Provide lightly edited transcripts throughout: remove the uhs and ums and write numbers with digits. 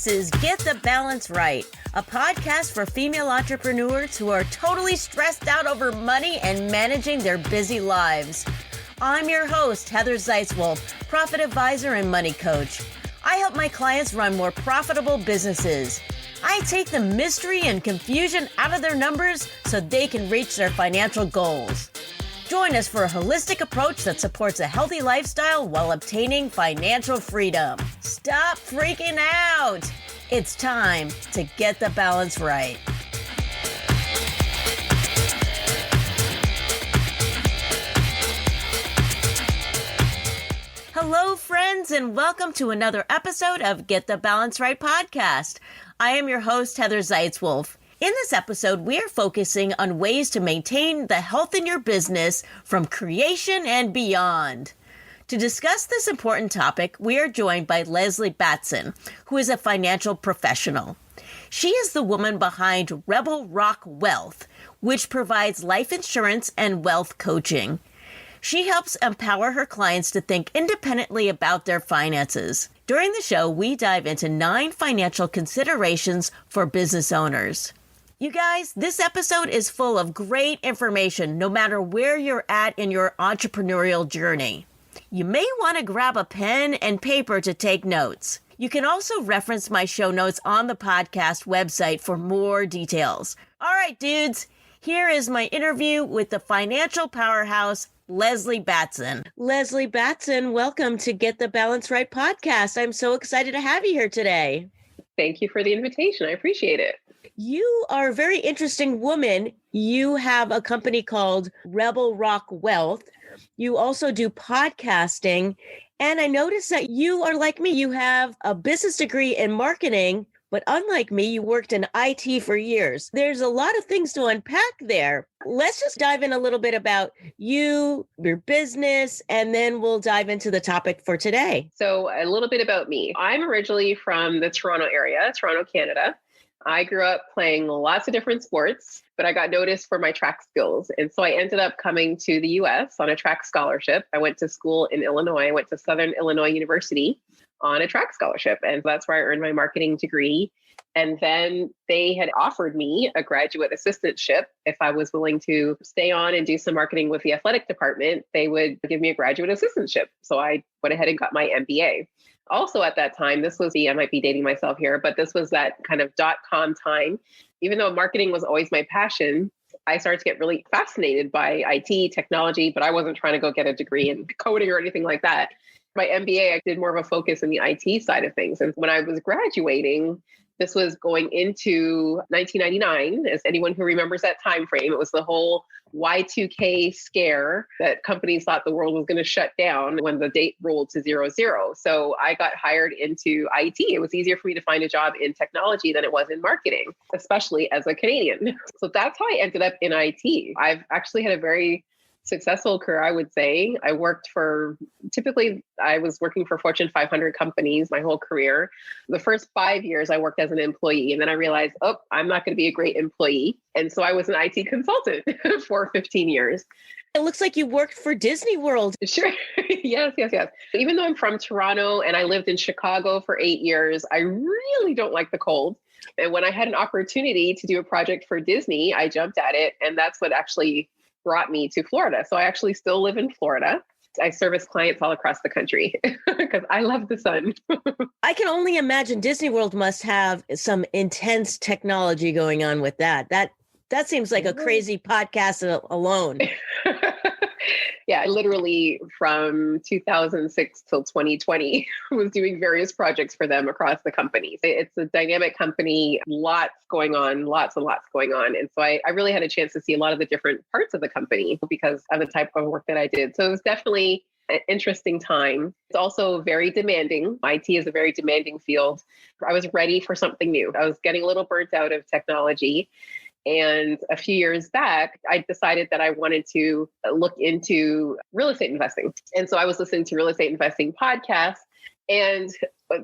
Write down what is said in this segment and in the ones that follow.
This is Get the Balance Right, a podcast for female entrepreneurs who are totally stressed out over money and managing their busy lives. I'm your host, Heather Zeitzwolf, profit advisor and money coach. I help my clients run more profitable businesses. I take the mystery and confusion out of their numbers so they can reach their financial goals. Join us for a holistic approach that supports a healthy lifestyle while obtaining financial freedom. Stop freaking out. It's time to get the balance right. Hello, friends, and welcome to another episode of Get the Balance Right podcast. I am your host, Heather Zeitzwolf. In this episode, we are focusing on ways to maintain the health in your business from creation and beyond. To discuss this important topic, we are joined by Lesley Batson, who is a financial professional. She is the woman behind Rebel Rock Wealth, which provides life insurance and wealth coaching. She helps empower her clients to think independently about their finances. During the show, we dive into 9 financial considerations for business owners. You guys, this episode is full of great information no matter where you're at in your entrepreneurial journey. You may want to grab a pen and paper to take notes. You can also reference my show notes on the podcast website for more details. All right, dudes, here is my interview with the financial powerhouse, Lesley Batson. Lesley Batson, welcome to Get the Balance Right podcast. I'm so excited to have you here today. Thank you for the invitation. I appreciate it. You are a very interesting woman. You have a company called Rebel Rock Wealth. You also do podcasting. And I noticed that you are like me. You have a business degree in marketing, but unlike me, you worked in IT for years. There's a lot of things to unpack there. Let's just dive in a little bit about you, your business, and then we'll dive into the topic for today. So a little bit about me. I'm originally from the Toronto area, Toronto, Canada. I grew up playing lots of different sports, but I got noticed for my track skills. And so I ended up coming to the US on a track scholarship. I went to school in Illinois. I went to Southern Illinois University on a track scholarship. And that's where I earned my marketing degree. And then they had offered me a graduate assistantship. If I was willing to stay on and do some marketing with the athletic department, they would give me a graduate assistantship. So I went ahead and got my MBA. Also at that time, I might be dating myself here, but this was that kind of .com time. Even though marketing was always my passion, I started to get really fascinated by IT, technology, but I wasn't trying to go get a degree in coding or anything like that. My MBA, I did more of a focus in the IT side of things. And when I was graduating, this was going into 1999, as anyone who remembers that time frame. It was the whole Y2K scare that companies thought the world was going to shut down when the date rolled to 00. So I got hired into IT. It was easier for me to find a job in technology than it was in marketing, especially as a Canadian. So that's how I ended up in IT. I've actually had a very successful career, I would say. I was working for Fortune 500 companies my whole career. The first 5 years I worked as an employee, and then I realized, I'm not going to be a great employee. And so I was an IT consultant for 15 years. It looks like you worked for Disney World. Sure. Yes. Even though I'm from Toronto and I lived in Chicago for 8 years, I really don't like the cold. And when I had an opportunity to do a project for Disney, I jumped at it. And that's what actually brought me to Florida. So I actually still live in Florida. I service clients all across the country because I love the sun. I can only imagine Disney World must have some intense technology going on with that. That seems like a crazy podcast alone. Yeah, literally from 2006 till 2020 was doing various projects for them across the company. It's a dynamic company, lots going on, lots and lots going on. And so I really had a chance to see a lot of the different parts of the company because of the type of work that I did. So it was definitely an interesting time. It's also very demanding. IT is a very demanding field. I was ready for something new. I was getting a little burnt out of technology. And a few years back, I decided that I wanted to look into real estate investing. And so I was listening to real estate investing podcasts. And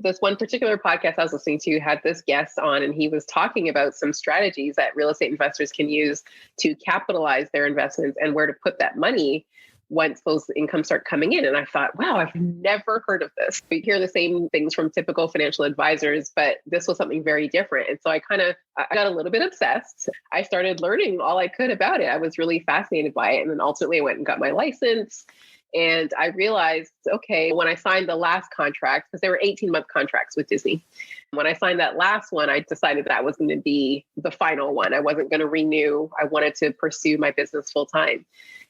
this one particular podcast I was listening to had this guest on, and he was talking about some strategies that real estate investors can use to capitalize their investments and where to put that money once those incomes start coming in. And I thought, wow, I've never heard of this. We hear the same things from typical financial advisors, but this was something very different. And so I got a little bit obsessed. I started learning all I could about it. I was really fascinated by it. And then ultimately I went and got my license. And I realized, okay, when I signed the last contract, because there were 18-month contracts with Disney, when I signed that last one, I decided that was going to be the final one. I wasn't going to renew. I wanted to pursue my business full time.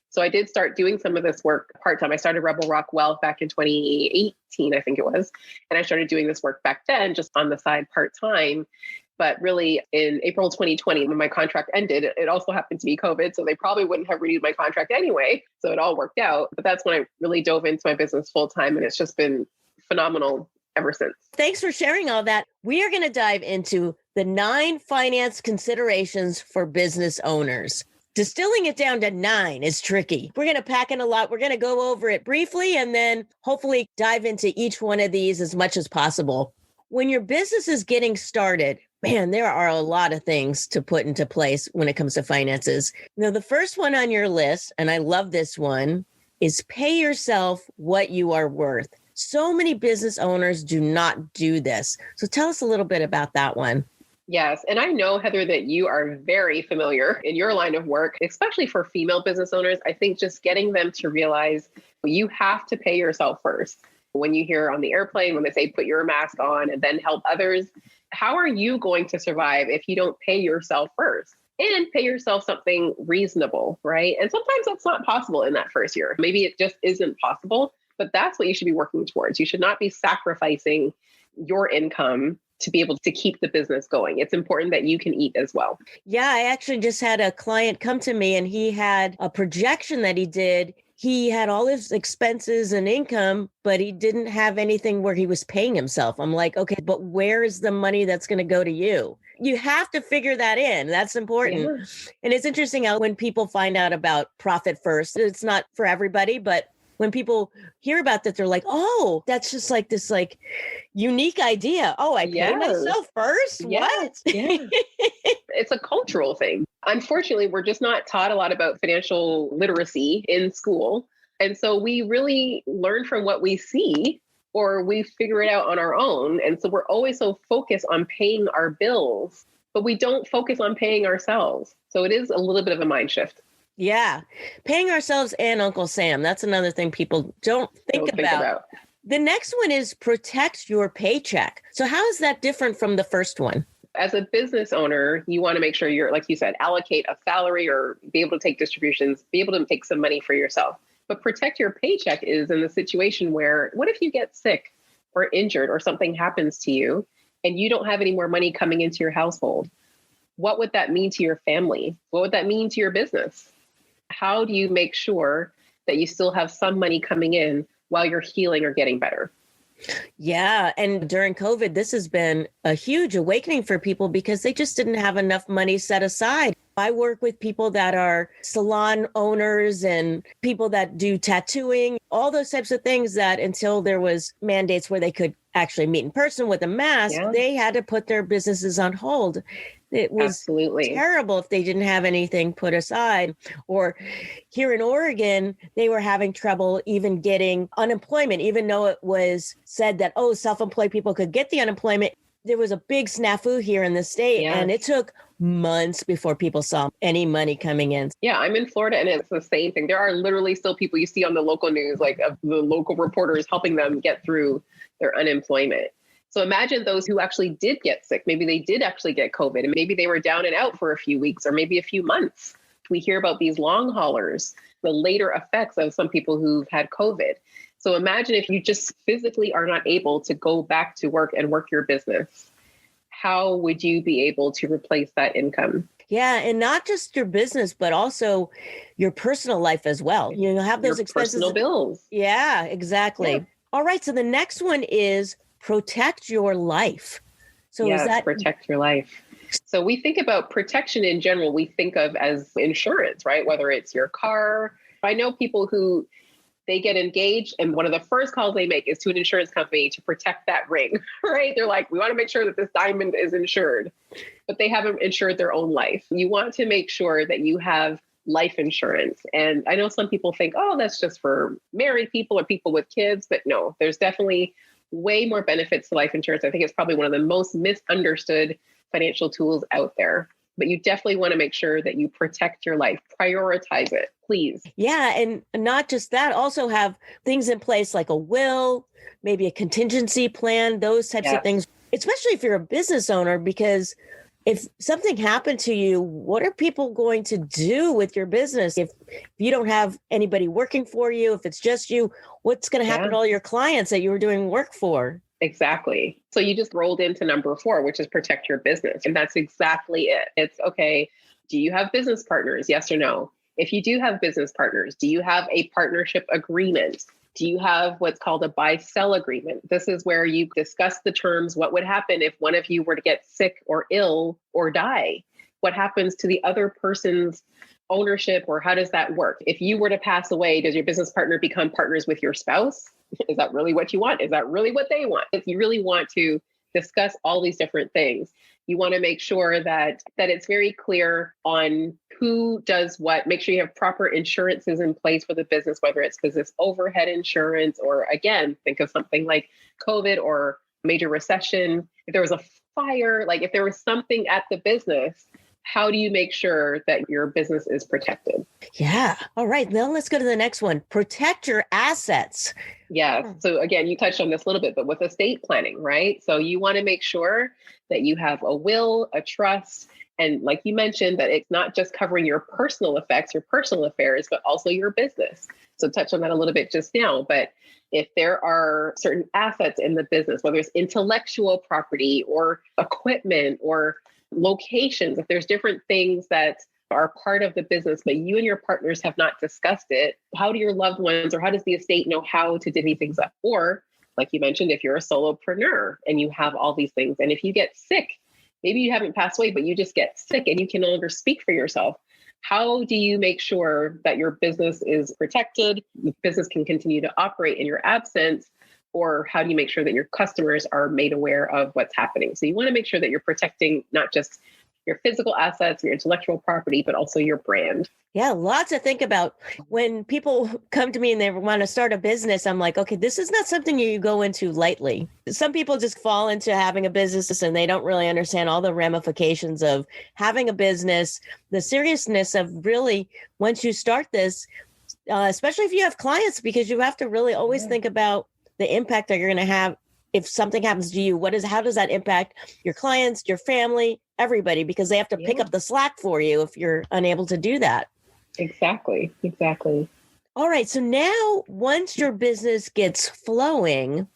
So I did start doing some of this work part-time. I started Rebel Rock Wealth back in 2018, I think it was. And I started doing this work back then, just on the side part-time. But really in April 2020, when my contract ended, it also happened to be COVID. So they probably wouldn't have renewed my contract anyway. So it all worked out. But that's when I really dove into my business full-time. And it's just been phenomenal ever since. Thanks for sharing all that. We are going to dive into the 9 finance considerations for business owners. Distilling it down to 9 is tricky. We're going to pack in a lot. We're going to go over it briefly and then hopefully dive into each one of these as much as possible. When your business is getting started, man, there are a lot of things to put into place when it comes to finances. Now, the first one on your list, and I love this one, is pay yourself what you are worth. So many business owners do not do this. So tell us a little bit about that one. Yes. And I know, Heather, that you are very familiar in your line of work, especially for female business owners. I think just getting them to realize you have to pay yourself first. When you hear on the airplane, when they say put your mask on and then help others, how are you going to survive if you don't pay yourself first? And pay yourself something reasonable, right? And sometimes that's not possible in that first year. Maybe it just isn't possible, but that's what you should be working towards. You should not be sacrificing your income to be able to keep the business going. It's important that you can eat as well. Yeah, I actually just had a client come to me and he had a projection that he did. He had all his expenses and income, but he didn't have anything where he was paying himself. I'm like, okay, but where is the money that's going to go to you? You have to figure that in. That's important. Yeah. And it's interesting how when people find out about profit first, it's not for everybody, but when people hear about that, they're like, oh, that's just like this like unique idea. Oh, I pay myself first? Yes. What? Yeah. It's a cultural thing. Unfortunately, we're just not taught a lot about financial literacy in school. And so we really learn from what we see or we figure it out on our own. And so we're always so focused on paying our bills, but we don't focus on paying ourselves. So it is a little bit of a mind shift. Yeah. Paying ourselves and Uncle Sam. That's another thing people don't think about. The next one is protect your paycheck. So how is that different from the first one? As a business owner, you want to make sure you're, like you said, allocate a salary or be able to take distributions, be able to take some money for yourself. But protect your paycheck is in the situation where, what if you get sick or injured or something happens to you and you don't have any more money coming into your household? What would that mean to your family? What would that mean to your business? How do you make sure that you still have some money coming in while you're healing or getting better? Yeah. And during COVID, this has been a huge awakening for people because they just didn't have enough money set aside. I work with people that are salon owners and people that do tattooing, all those types of things that until there was mandates where they could actually meet in person with a mask, they had to put their businesses on hold. It was terrible if they didn't have anything put aside. Or here in Oregon, they were having trouble even getting unemployment, even though it was said that, oh, self-employed people could get the unemployment. There was a big snafu here in the state, and it took months before people saw any money coming in. Yeah, I'm in Florida, and it's the same thing. There are literally still people you see on the local news, like of the local reporters helping them get through their unemployment. So imagine those who actually did get sick. Maybe they did actually get COVID and maybe they were down and out for a few weeks or maybe a few months. We hear about these long haulers, the later effects of some people who've had COVID. So imagine if you just physically are not able to go back to work and work your business. How would you be able to replace that income? Yeah. And not just your business, but also your personal life as well. You know, have those your expenses. Personal bills. Yeah, exactly. Yeah. All right. So the next one is protect your life. So is that protect your life? So we think about protection in general, we think of as insurance, right? Whether it's your car. I know people who they get engaged and one of the first calls they make is to an insurance company to protect that ring, right? They're like, we want to make sure that this diamond is insured, but they haven't insured their own life. You want to make sure that you have life insurance. And I know some people think, oh, that's just for married people or people with kids, but no, there's definitely way more benefits to life insurance. I think it's probably one of the most misunderstood financial tools out there. But you definitely want to make sure that you protect your life, prioritize it, please. Yeah. And not just that, also have things in place like a will, maybe a contingency plan, those types of things, especially if you're a business owner, because if something happened to you, what are people going to do with your business? If you don't have anybody working for you, if it's just you, what's going to happen to all your clients that you were doing work for? Exactly. So you just rolled into number 4, which is protect your business. And that's exactly it. It's okay. Do you have business partners? Yes or no? If you do have business partners, do you have a partnership agreement? Do you have what's called a buy-sell agreement? This is where you discuss the terms. What would happen if one of you were to get sick or ill or die? What happens to the other person's ownership, or how does that work? If you were to pass away, does your business partner become partners with your spouse? Is that really what you want? Is that really what they want? If you really want to discuss all these different things, you want to make sure that it's very clear on who does what. Make sure you have proper insurances in place for the business, whether it's business overhead insurance, or again, think of something like COVID or major recession. If there was a fire, like if there was something at the business, how do you make sure that your business is protected? Yeah. All right. Now let's go to the next one. Protect your assets. Yeah. So again, you touched on this a little bit, but with estate planning, right? So you want to make sure that you have a will, a trust, and like you mentioned, that it's not just covering your personal effects, your personal affairs, but also your business. So touch on that a little bit just now. But if there are certain assets in the business, whether it's intellectual property or equipment or locations, if there's different things that are part of the business, but you and your partners have not discussed it, how do your loved ones, or how does the estate know how to divvy things up? Or like you mentioned, if you're a solopreneur and you have all these things, and if you get sick, maybe you haven't passed away, but you just get sick and you can no longer speak for yourself. How do you make sure that your business is protected, the business can continue to operate in your absence? Or how do you make sure that your customers are made aware of what's happening? So you want to make sure that you're protecting not just your physical assets, your intellectual property, but also your brand. Yeah, lots to think about. When people come to me and they want to start a business, I'm like, okay, this is not something you go into lightly. Some people just fall into having a business and they don't really understand all the ramifications of having a business, the seriousness of really, once you start this, especially if you have clients, because you have to really always think about the impact that you're going to have if something happens to you. How does that impact your clients, your family, everybody? Because they have to pick up the slack for you if you're unable to do that. Exactly. All right. So now once your business gets flowing,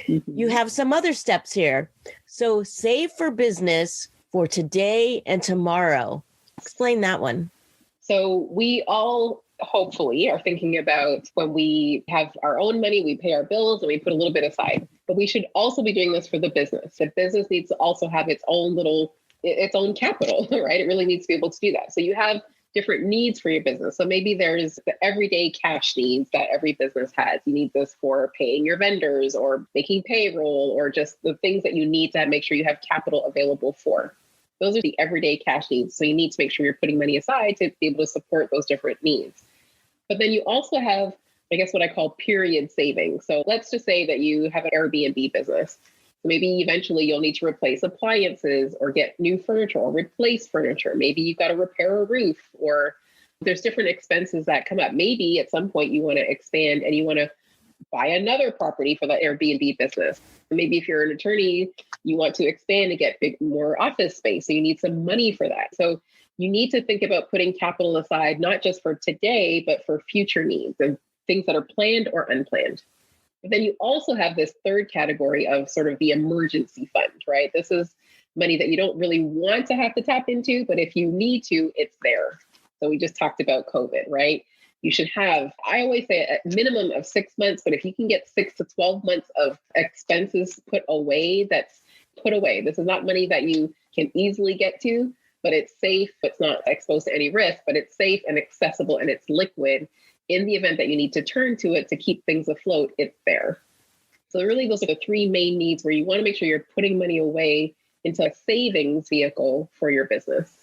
you have some other steps here. So save for business for today and tomorrow. Explain that one. So we all hopefully are thinking about when we have our own money, we pay our bills and we put a little bit aside. But we should also be doing this for the business. The business needs to also have its own capital, right? It really needs to be able to do that. So you have different needs for your business. So maybe there's the everyday cash needs that every business has. You need this for paying your vendors or making payroll, or just the things that you need to make sure you have capital available for. Those are the everyday cash needs. So you need to make sure you're putting money aside to be able to support those different needs. But then you also have, I guess, what I call period savings. So let's just say that you have an Airbnb business. So maybe eventually you'll need to replace appliances or get new furniture or replace furniture. Maybe you've got to repair a roof, or there's different expenses that come up. Maybe at some point you want to expand and you want to buy another property for the Airbnb business. Maybe if you're an attorney, you want to expand and get more office space. So you need some money for that. So you need to think about putting capital aside, not just for today, but for future needs and things that are planned or unplanned. But then you also have this third category of sort of the emergency fund, right? This is money that you don't really want to have to tap into, but if you need to, it's there. So we just talked about COVID, right? You should have, I always say a minimum of 6 months, but if you can get 6 to 12 months of expenses put away, that's put away. This is not money that you can easily get to, but it's safe. It's not exposed to any risk, but it's safe and accessible and it's liquid. In the event that you need to turn to it to keep things afloat, it's there. So really, those are the three main needs where you want to make sure you're putting money away into a savings vehicle for your business.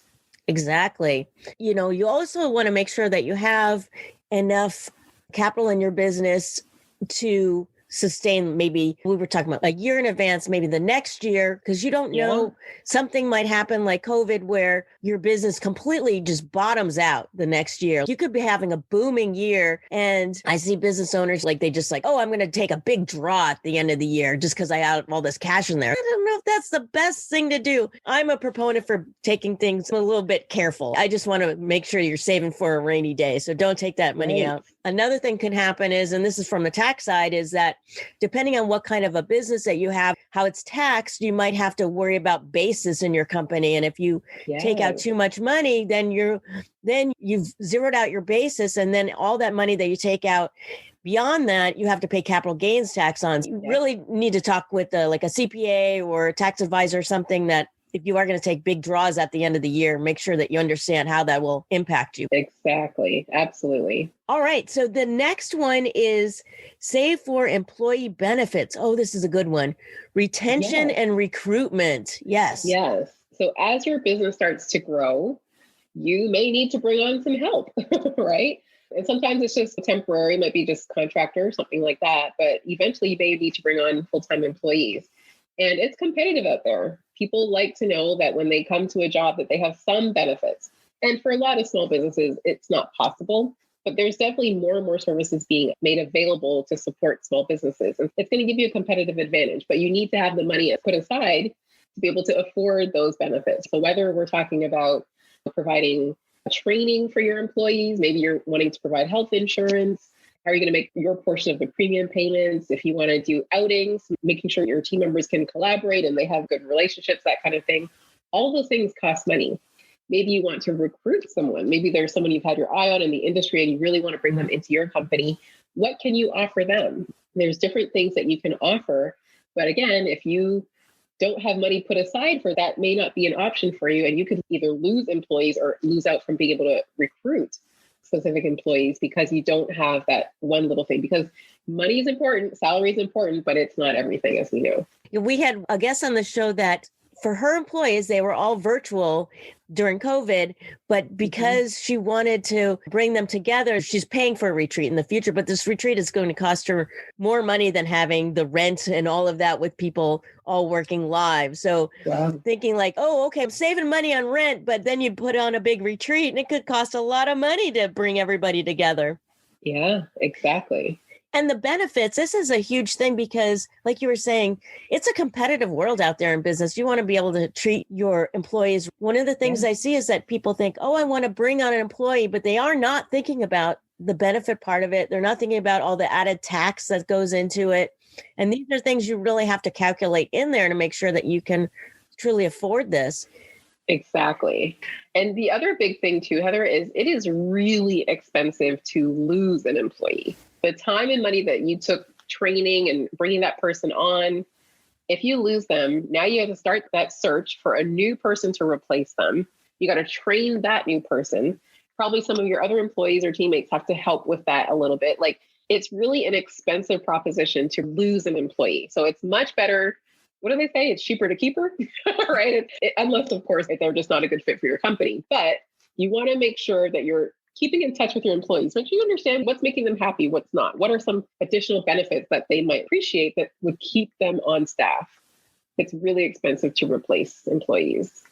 Exactly. You also want to make sure that you have enough capital in your business to sustain, maybe we were talking about a year in advance, maybe the next year, because you don't know, something might happen like COVID where your business completely just bottoms out the next year. You could be having a booming year. And I see business owners they just oh, I'm going to take a big draw at the end of the year just because I have all this cash in there. I don't know if that's the best thing to do. I'm a proponent for taking things a little bit careful. I just want to make sure you're saving for a rainy day. So don't take that money out. Another thing can happen is, and this is from the tax side, is that depending on what kind of a business that you have, how it's taxed, you might have to worry about basis in your company. And if you take out too much money, then you've zeroed out your basis. And then all that money that you take out beyond that, you have to pay capital gains tax on. You really need to talk with a CPA or a tax advisor or something, that if you are going to take big draws at the end of the year, make sure that you understand how that will impact you. Exactly. Absolutely. All right. So the next one is save for employee benefits. Oh, this is a good one. Retention and recruitment. Yes. Yes. So as your business starts to grow, you may need to bring on some help, right? And sometimes it's just temporary, might be just contractor, something like that. But eventually you may need to bring on full-time employees. And it's competitive out there. People like to know that when they come to a job that they have some benefits. And for a lot of small businesses, it's not possible. But there's definitely more and more services being made available to support small businesses. And it's going to give you a competitive advantage, but you need to have the money put aside to be able to afford those benefits. So whether we're talking about providing training for your employees, maybe you're wanting to provide health insurance, how are you going to make your portion of the premium payments? If you want to do outings, making sure your team members can collaborate and they have good relationships, that kind of thing. All those things cost money. Maybe you want to recruit someone. Maybe there's someone you've had your eye on in the industry and you really want to bring them into your company. What can you offer them? There's different things that you can offer. But again, if you don't have money put aside for that, may not be an option for you. And you could either lose employees or lose out from being able to recruit specific employees because you don't have that one little thing. Because money is important, salary is important, but it's not everything, as we know. We had a guest on the show that for her employees, they were all virtual during COVID, but because she wanted to bring them together, she's paying for a retreat in the future. But this retreat is going to cost her more money than having the rent and all of that with people all working live. So thinking oh, okay, I'm saving money on rent, but then you put on a big retreat and it could cost a lot of money to bring everybody together. Yeah, exactly. And the benefits, this is a huge thing because, like you were saying, it's a competitive world out there in business. You want to be able to treat your employees. One of the things I see is that people think, oh, I want to bring on an employee, but they are not thinking about the benefit part of it. They're not thinking about all the added tax that goes into it. And these are things you really have to calculate in there to make sure that you can truly afford this. Exactly. And the other big thing too, Heather, is it is really expensive to lose an employee. The time and money that you took training and bringing that person on, if you lose them, now you have to start that search for a new person to replace them. You got to train that new person. Probably some of your other employees or teammates have to help with that a little bit. It's really an expensive proposition to lose an employee. So it's much better. What do they say? It's cheaper to keep her, right? Unless, of course, they're just not a good fit for your company. But you want to make sure that you're keeping in touch with your employees. Make sure you understand what's making them happy, what's not. What are some additional benefits that they might appreciate that would keep them on staff? It's really expensive to replace employees.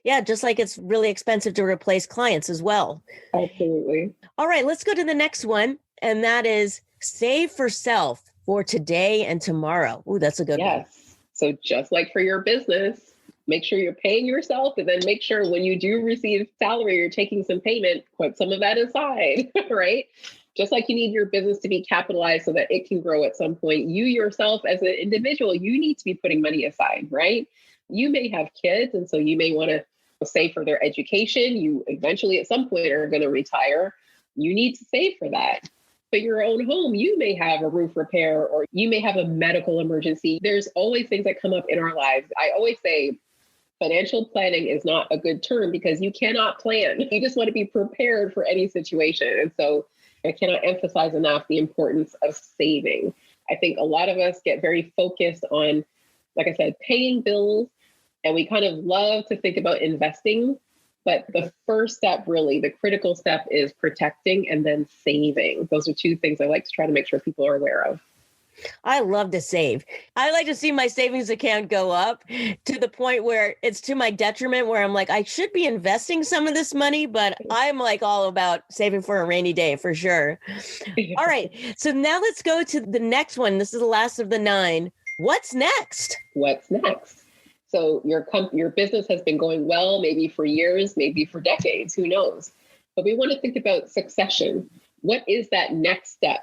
Yeah, just like it's really expensive to replace clients as well. Absolutely. All right, let's go to the next one. And that is save for self for today and tomorrow. Ooh, that's a good one. Yes. So just like for your business, make sure you're paying yourself, and then make sure when you do receive salary, you're taking some payment, put some of that aside, right? Just like you need your business to be capitalized so that it can grow at some point, you yourself as an individual, you need to be putting money aside, right? You may have kids, and so you may want to save for their education. You eventually at some point are going to retire. You need to save for that. But your own home, you may have a roof repair or you may have a medical emergency. There's always things that come up in our lives. I always say financial planning is not a good term because you cannot plan. You just want to be prepared for any situation. And so I cannot emphasize enough the importance of saving. I think a lot of us get very focused on, like I said, paying bills, and we kind of love to think about investing. But the first step, really, the critical step is protecting and then saving. Those are two things I like to try to make sure people are aware of. I love to save. I like to see my savings account go up to the point where it's to my detriment, where I'm like, I should be investing some of this money, but I'm like all about saving for a rainy day for sure. All right. So now let's go to the next one. This is the last of the 9. What's next? What's next? So your business has been going well, maybe for years, maybe for decades, who knows? But we want to think about succession. What is that next step?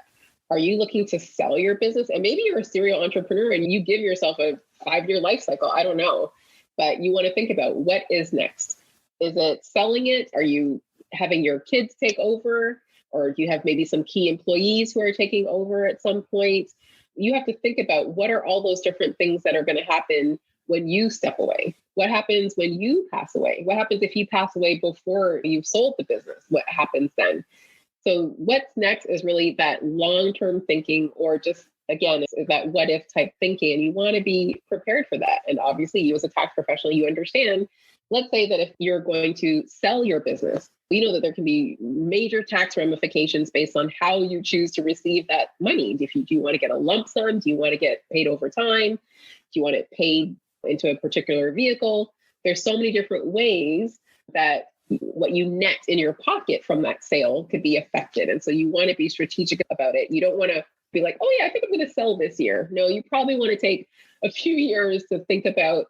Are you looking to sell your business? And maybe you're a serial entrepreneur and you give yourself a 5-year life cycle. I don't know. But you want to think about what is next. Is it selling it? Are you having your kids take over? Or do you have maybe some key employees who are taking over at some point? You have to think about what are all those different things that are going to happen when you step away. What happens when you pass away? What happens if you pass away before you've sold the business? What happens then? So what's next is really that long-term thinking, or just, again, is that what if type thinking. And you want to be prepared for that. And obviously, you as a tax professional, you understand, let's say that if you're going to sell your business, we know that there can be major tax ramifications based on how you choose to receive that money. Do you want to get a lump sum? Do you want to get paid over time? Do you want it paid into a particular vehicle? There's so many different ways that what you net in your pocket from that sale could be affected. And so you want to be strategic about it. You don't want to be like, oh yeah, I think I'm going to sell this year. No, you probably want to take a few years to think about,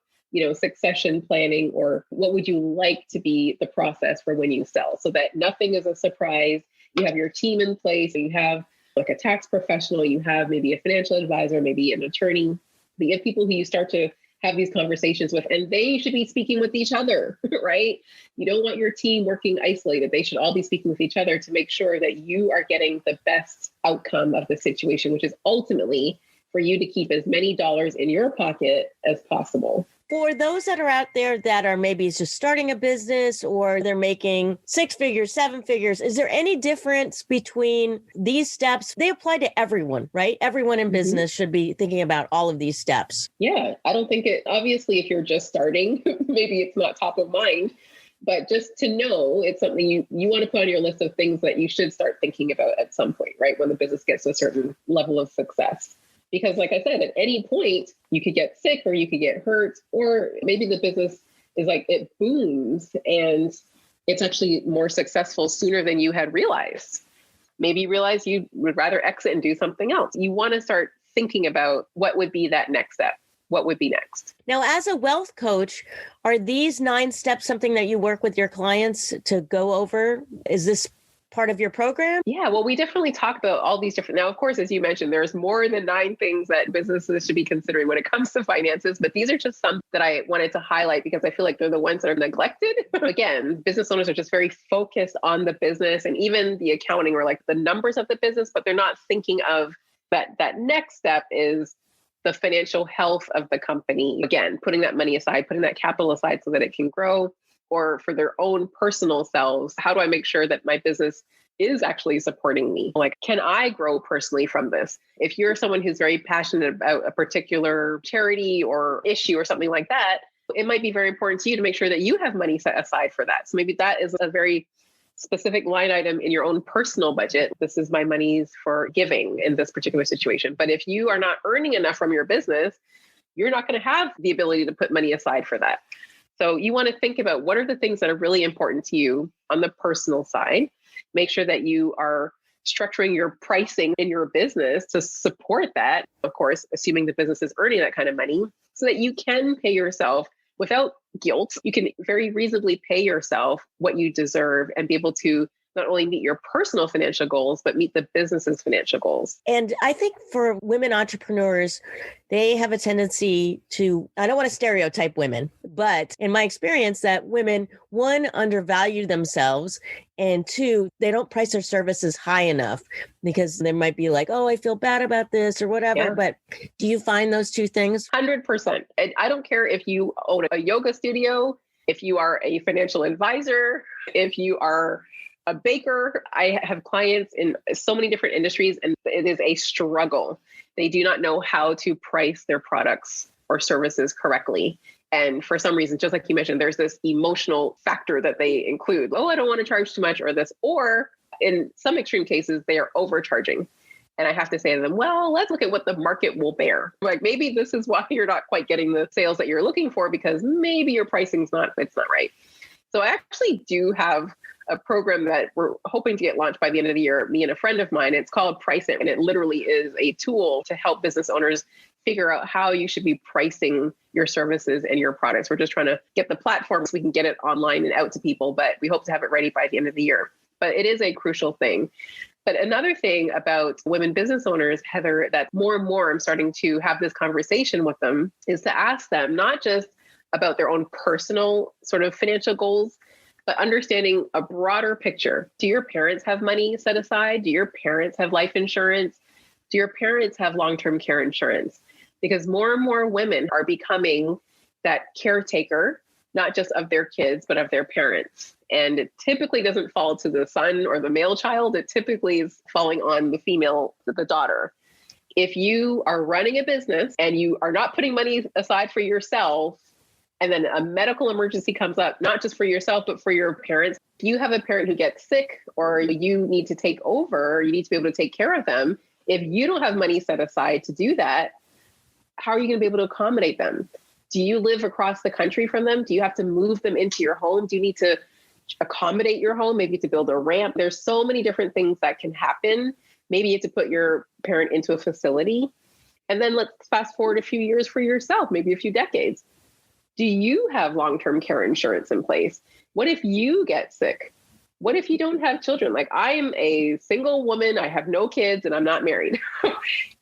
succession planning, or what would you like to be the process for when you sell, so that nothing is a surprise. You have your team in place. You have like a tax professional, you have maybe a financial advisor, maybe an attorney. But you have people who you start to have these conversations with, and they should be speaking with each other, right? You don't want your team working isolated. They should all be speaking with each other to make sure that you are getting the best outcome of the situation, which is ultimately for you to keep as many dollars in your pocket as possible. For those that are out there that are maybe just starting a business, or they're making 6 figures, 7 figures, is there any difference between these steps? They apply to everyone, right? Everyone in business should be thinking about all of these steps. Yeah, I don't think obviously, if you're just starting, maybe it's not top of mind, but just to know, it's something you want to put on your list of things that you should start thinking about at some point, right? When the business gets to a certain level of success. Because like I said, at any point, you could get sick, or you could get hurt, or maybe the business is like, it booms and it's actually more successful sooner than you had realized. Maybe you realize you would rather exit and do something else. You want to start thinking about what would be that next step. What would be next? Now, as a wealth coach, are these 9 steps something that you work with your clients to go over? Is this part of your program? Yeah, well, we definitely talk about all these different. Now, of course, as you mentioned, there's more than 9 things that businesses should be considering when it comes to finances, but these are just some that I wanted to highlight because I feel like they're the ones that are neglected. Again, business owners are just very focused on the business and even the accounting, or like the numbers of the business, but they're not thinking of that next step is the financial health of the company. Again, putting that money aside, putting that capital aside so that it can grow. Or for their own personal selves, how do I make sure that my business is actually supporting me? Like, can I grow personally from this? If you're someone who's very passionate about a particular charity or issue or something like that, it might be very important to you to make sure that you have money set aside for that. So maybe that is a very specific line item in your own personal budget. This is my monies for giving in this particular situation. But if you are not earning enough from your business, you're not going to have the ability to put money aside for that. So you want to think about what are the things that are really important to you on the personal side. Make sure that you are structuring your pricing in your business to support that. Of course, assuming the business is earning that kind of money, so that you can pay yourself without guilt. You can very reasonably pay yourself what you deserve and be able to not only meet your personal financial goals, but meet the business's financial goals. And I think for women entrepreneurs, they have a tendency to, I don't want to stereotype women, but in my experience that women, 1, undervalue themselves, and 2, they don't price their services high enough because they might be like, oh, I feel bad about this or whatever. Yeah. But do you find those 2 things? 100%. And I don't care if you own a yoga studio, if you are a financial advisor, if you are a baker. I have clients in so many different industries, and it is a struggle. They do not know how to price their products or services correctly. And for some reason, just like you mentioned, there's this emotional factor that they include. Oh, I don't want to charge too much or this, or in some extreme cases, they are overcharging. And I have to say to them, well, let's look at what the market will bear. Like maybe this is why you're not quite getting the sales that you're looking for, because maybe your pricing's it's not right. So I actually do have a program that we're hoping to get launched by the end of the year, me and a friend of mine. It's called Price It. And it literally is a tool to help business owners figure out how you should be pricing your services and your products. We're just trying to get the platform so we can get it online and out to people, but we hope to have it ready by the end of the year. But it is a crucial thing. But another thing about women business owners, Heather, that more and more I'm starting to have this conversation with them is to ask them not just about their own personal sort of financial goals, but understanding a broader picture. Do your parents have money set aside? Do your parents have life insurance? Do your parents have long-term care insurance? Because more and more women are becoming that caretaker, not just of their kids, but of their parents. And it typically doesn't fall to the son or the male child. It typically is falling on the female, the daughter. If you are running a business and you are not putting money aside for yourself, and then a medical emergency comes up, not just for yourself, but for your parents, if you have a parent who gets sick or you need to take over, you need to be able to take care of them. If you don't have money set aside to do that, how are you going to be able to accommodate them? Do you live across the country from them? Do you have to move them into your home? Do you need to accommodate your home? Maybe to build a ramp. There's so many different things that can happen. Maybe you have to put your parent into a facility. And then let's fast forward a few years for yourself, maybe a few decades. Do you have long-term care insurance in place? What if you get sick? What if you don't have children? Like I am a single woman, I have no kids, and I'm not married.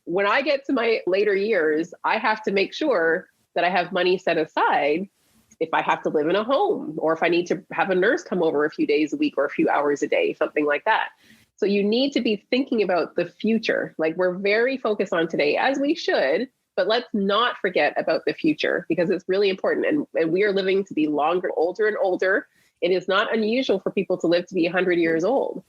When I get to my later years, I have to make sure that I have money set aside if I have to live in a home, or if I need to have a nurse come over a few days a week or a few hours a day, something like that. So you need to be thinking about the future. Like we're very focused on today, as we should, but let's not forget about the future because it's really important. And we are living to be longer, older and older. It is not unusual for people to live to be 100 years old,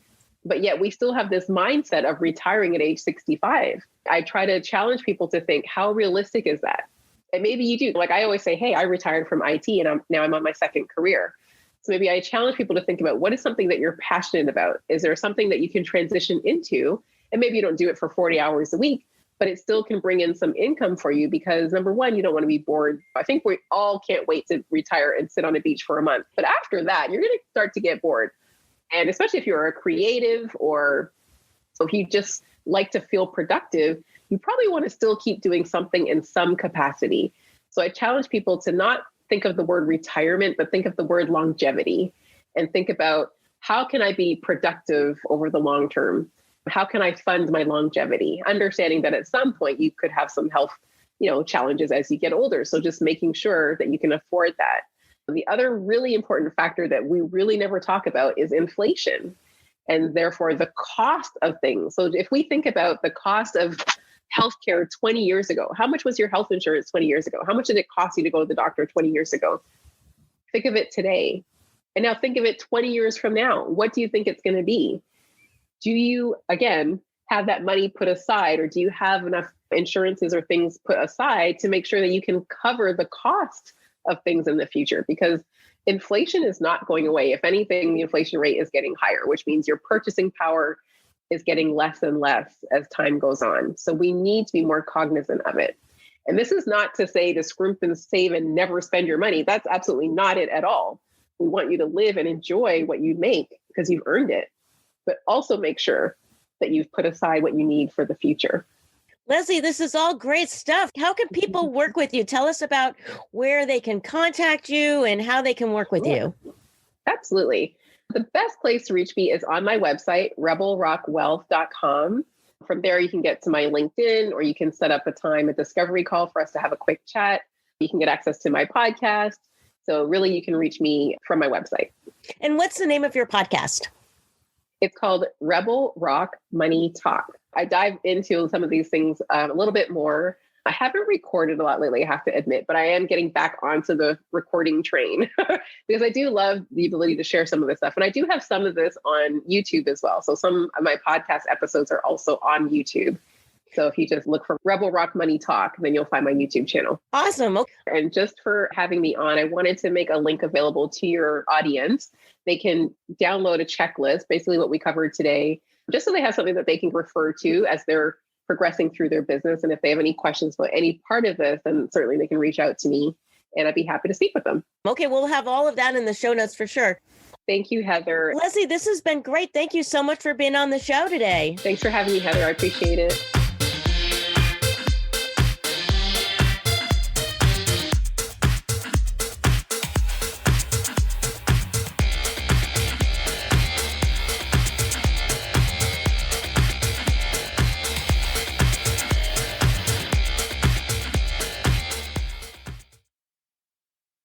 but yet we still have this mindset of retiring at age 65. I try to challenge people to think, how realistic is that? And maybe you do. Like I always say, hey, I retired from IT and I'm on my second career. So maybe I challenge people to think about what is something that you're passionate about? Is there something that you can transition into? And maybe you don't do it for 40 hours a week, but it still can bring in some income for you because number one, you don't want to be bored. I think we all can't wait to retire and sit on a beach for a month. But after that, you're going to start to get bored. And especially if you're a creative or so if you just like to feel productive, you probably want to still keep doing something in some capacity. So I challenge people to not think of the word retirement, but think of the word longevity and think about how can I be productive over the long term? How can I fund my longevity? Understanding that at some point you could have some health, challenges as you get older. So just making sure that you can afford that. The other really important factor that we really never talk about is inflation and therefore the cost of things. So if we think about the cost of healthcare 20 years ago, how much was your health insurance 20 years ago? How much did it cost you to go to the doctor 20 years ago? Think of it today. And now think of it 20 years from now. What do you think it's going to be? Do you, again, have that money put aside, or do you have enough insurances or things put aside to make sure that you can cover the cost of things in the future? Because inflation is not going away. If anything, the inflation rate is getting higher, which means your purchasing power is getting less and less as time goes on. So we need to be more cognizant of it. And this is not to say to scrimp and save and never spend your money. That's absolutely not it at all. We want you to live and enjoy what you make because you've earned it, but also make sure that you've put aside what you need for the future. Lesley, this is all great stuff. How can people work with you? Tell us about where they can contact you and how they can work with you. Absolutely. The best place to reach me is on my website, rebelrockwealth.com. From there, you can get to my LinkedIn, or you can set up a discovery call for us to have a quick chat. You can get access to my podcast. So really, you can reach me from my website. And what's the name of your podcast? It's called Rebel Rock Money Talk. I dive into some of these things a little bit more. I haven't recorded a lot lately, I have to admit, but I am getting back onto the recording train because I do love the ability to share some of this stuff. And I do have some of this on YouTube as well. So some of my podcast episodes are also on YouTube. So if you just look for Rebel Rock Money Talk, then you'll find my YouTube channel. Awesome. Okay. And just for having me on, I wanted to make a link available to your audience. They can download a checklist, basically what we covered today, just so they have something that they can refer to as they're progressing through their business. And if they have any questions about any part of this, then certainly they can reach out to me and I'd be happy to speak with them. Okay, we'll have all of that in the show notes for sure. Thank you, Heather. Lesley, this has been great. Thank you so much for being on the show today. Thanks for having me, Heather. I appreciate it.